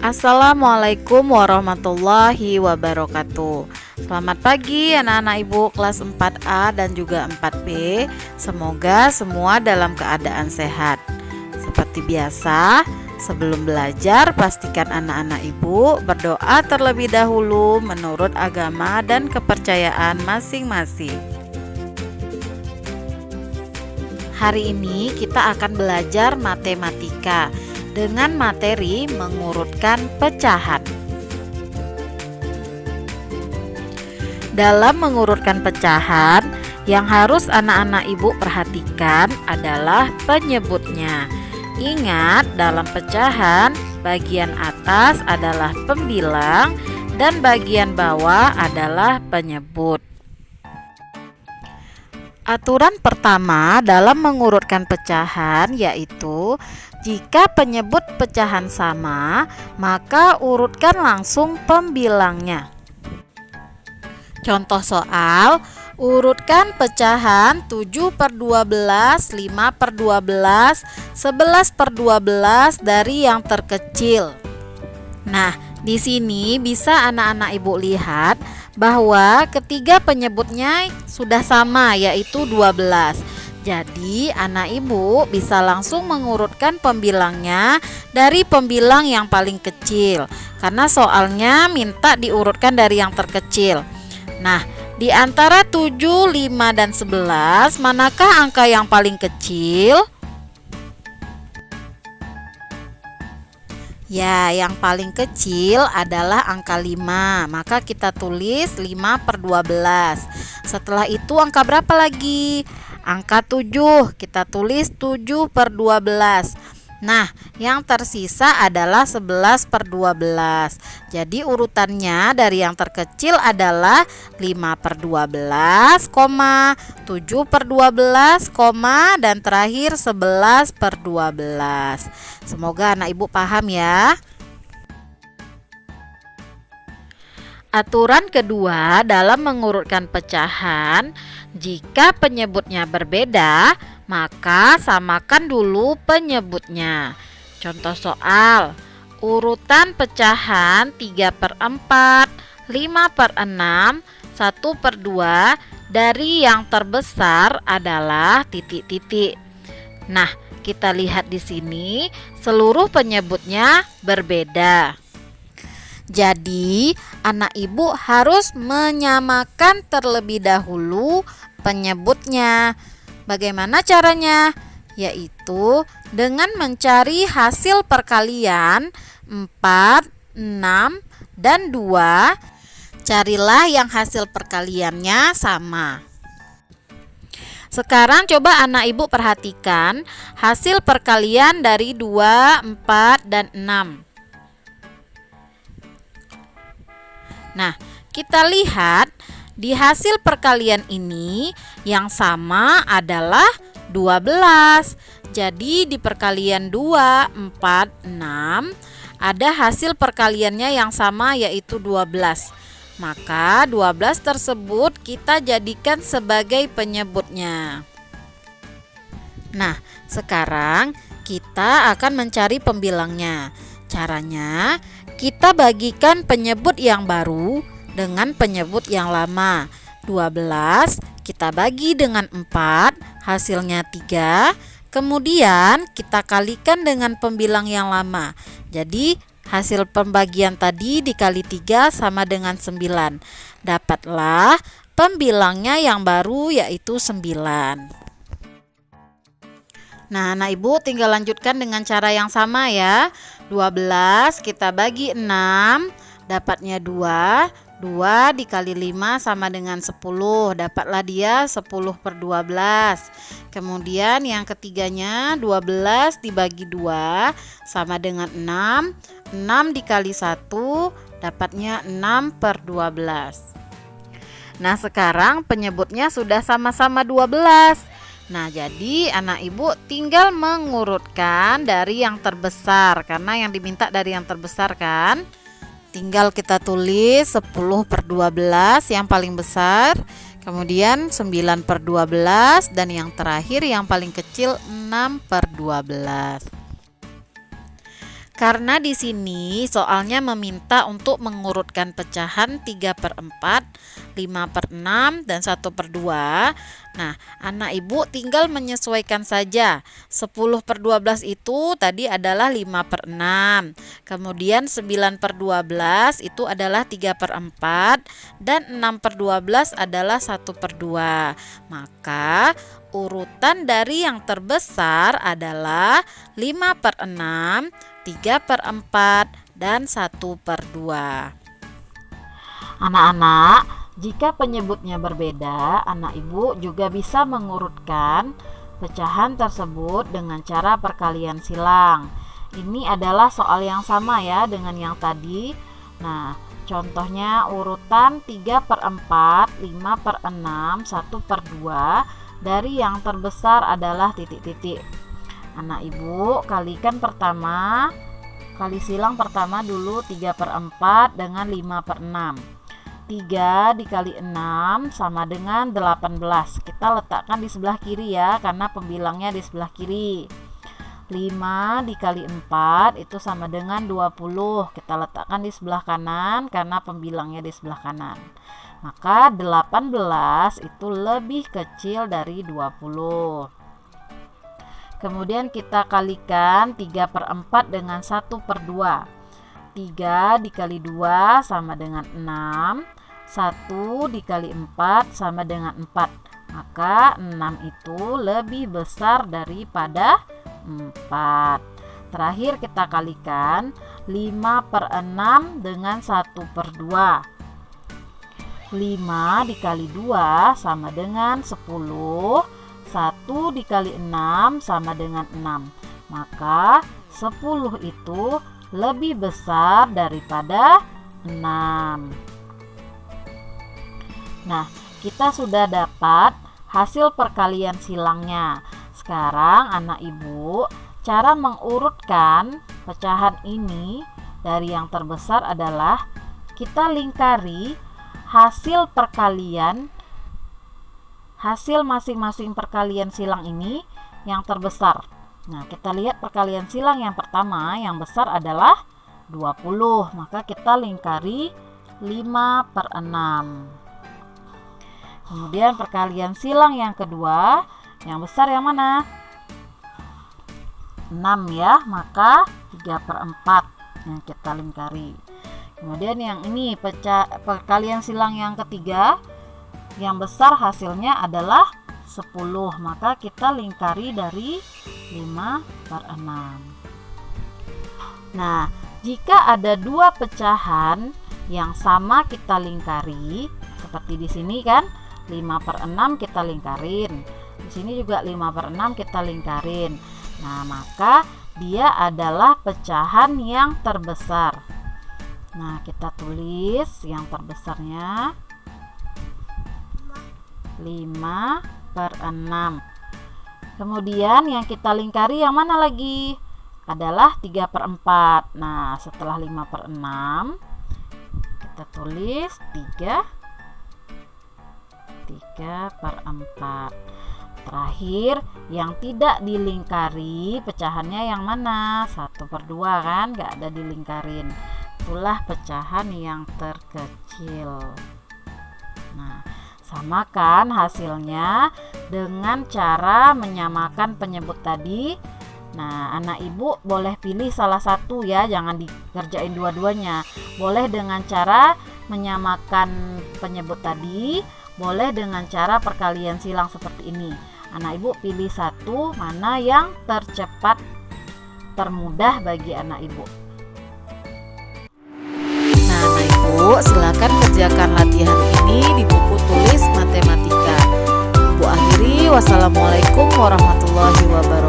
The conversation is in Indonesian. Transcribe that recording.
Assalamualaikum warahmatullahi wabarakatuh. Selamat pagi anak-anak ibu kelas 4A dan juga 4B. Semoga semua dalam keadaan sehat. Seperti biasa, sebelum belajar pastikan anak-anak ibu berdoa terlebih dahulu menurut agama dan kepercayaan masing-masing. Hari ini kita akan belajar matematika dengan materi mengurutkan pecahan. Dalam mengurutkan pecahan, yang harus anak-anak ibu perhatikan adalah penyebutnya. Ingat, dalam pecahan, bagian atas adalah pembilang dan bagian bawah adalah penyebut. Aturan pertama dalam mengurutkan pecahan yaitu jika penyebut pecahan sama, maka urutkan langsung pembilangnya. Contoh soal, urutkan pecahan 7 per 12, 5 per 12, 11 per 12 dari yang terkecil. Nah, di sini bisa anak-anak ibu lihat bahwa ketiga penyebutnya sudah sama, yaitu 12. Jadi anak ibu bisa langsung mengurutkan pembilangnya dari pembilang yang paling kecil, karena soalnya minta diurutkan dari yang terkecil. Nah, di antara 7, 5, dan 11, manakah angka yang paling kecil? Ya, yang paling kecil adalah angka 5. Maka kita tulis 5 per 12. Setelah itu angka berapa lagi? Angka 7. Kita tulis 7 per 12. Nah, yang tersisa adalah 11 per 12. Jadi urutannya dari yang terkecil adalah 5 per 12, 7 per 12, dan terakhir 11 per 12. Semoga anak ibu paham ya. Aturan kedua dalam mengurutkan pecahan, jika penyebutnya berbeda, maka samakan dulu penyebutnya. Contoh soal, urutan pecahan 3 per 4, 5 per 6, 1 per 2 dari yang terbesar adalah titik-titik. Nah, kita lihat di sini seluruh penyebutnya berbeda. Jadi, anak ibu harus menyamakan terlebih dahulu penyebutnya. Bagaimana caranya? Yaitu dengan mencari hasil perkalian 4, 6, dan 2. Carilah yang hasil perkaliannya sama. Sekarang coba anak ibu perhatikan hasil perkalian dari 2, 4, dan 6. Nah, kita lihat di hasil perkalian ini yang sama adalah 12. Jadi di perkalian 2, 4, 6 ada hasil perkaliannya yang sama yaitu 12. Maka 12 tersebut kita jadikan sebagai penyebutnya. Nah, sekarang kita akan mencari pembilangnya. Caranya, kita bagikan penyebut yang baru dengan penyebut yang lama. 12 kita bagi dengan 4, hasilnya 3. Kemudian kita kalikan dengan pembilang yang lama. Jadi hasil pembagian tadi dikali 3 sama dengan 9. Dapatlah pembilangnya yang baru yaitu 9. Nah, anak ibu tinggal lanjutkan dengan cara yang sama ya. 12 kita bagi 6, dapatnya 2. 2 dikali 5 sama dengan 10. Dapatlah dia 10 per 12. Kemudian yang ketiganya 12 dibagi 2 sama dengan 6. 6 dikali 1 dapatnya 6 per 12. Nah, sekarang penyebutnya sudah sama-sama 12. Nah, jadi anak ibu tinggal mengurutkan dari yang terbesar, karena yang diminta dari yang terbesar kan. Tinggal kita tulis 10 per 12 yang paling besar, kemudian 9 per 12, dan yang terakhir yang paling kecil 6 per 12. Karena di sini soalnya meminta untuk mengurutkan pecahan 3/4, 5/6, dan 1/2. Nah, anak ibu tinggal menyesuaikan saja. 10/12 itu tadi adalah 5/6. Kemudian 9/12 itu adalah 3/4 dan 6/12 adalah 1/2. Maka urutan dari yang terbesar adalah 5/6, 3/4, dan 1/2. Anak-anak, jika penyebutnya berbeda, anak ibu juga bisa mengurutkan pecahan tersebut dengan cara perkalian silang. Ini adalah soal yang sama ya dengan yang tadi. Nah, contohnya urutan 3/4, 5/6, 1/2 dari yang terbesar adalah titik-titik. Anak ibu kalikan pertama, kali silang pertama dulu 3/4 dengan 5/6. 3 dikali 6 sama dengan 18. Kita letakkan di sebelah kiri ya, karena pembilangnya di sebelah kiri. 5 dikali 4 itu sama dengan 20. Kita letakkan di sebelah kanan karena pembilangnya di sebelah kanan. Maka 18 itu lebih kecil dari 20. Kemudian kita kalikan 3/4 dengan 1/2. 3 dikali 2 sama dengan 6. 1 dikali 4 sama dengan 4. Maka 6 itu lebih besar daripada 4. Terakhir kita kalikan 5/6 dengan 1/2. 5 dikali 2 sama dengan 10. 1 dikali 6 sama dengan 6. Maka 10 itu lebih besar daripada 6. Nah, kita sudah dapat hasil perkalian silangnya. Sekarang anak ibu, cara mengurutkan pecahan ini dari yang terbesar adalah kita lingkari hasil perkalian, hasil masing-masing perkalian silang ini yang terbesar. Nah, kita lihat perkalian silang yang pertama, yang besar adalah 20. Maka kita lingkari 5/6. Kemudian perkalian silang yang kedua, yang besar yang mana? 6 ya, maka 3/4 yang kita lingkari. Kemudian yang ini perkalian silang yang ketiga, yang besar hasilnya adalah 10. Maka kita lingkari dari 5/6. Nah, jika ada dua pecahan yang sama kita lingkari, seperti di sini kan, 5/6 kita lingkarin. Di sini juga 5/6 kita lingkarin. Nah, maka dia adalah pecahan yang terbesar. Nah, kita tulis yang terbesarnya 5/6. Kemudian yang kita lingkari yang mana lagi? Adalah 3/4. Nah, setelah 5/6 kita tulis 3/4. Terakhir, yang tidak dilingkari pecahannya yang mana? 1/2 kan, nggak ada dilingkarin. Itulah pecahan yang terkecil. Nah, samakan hasilnya dengan cara menyamakan penyebut tadi. Nah, anak ibu boleh pilih salah satu ya, jangan dikerjain dua-duanya. Boleh dengan cara menyamakan penyebut tadi, boleh dengan cara perkalian silang seperti ini. Anak ibu pilih satu, mana yang tercepat, termudah bagi anak ibu. Nah, anak ibu silakan kerjakan latihan ini di buku tulis matematika. Ibu akhiri, wassalamualaikum warahmatullahi wabarakatuh.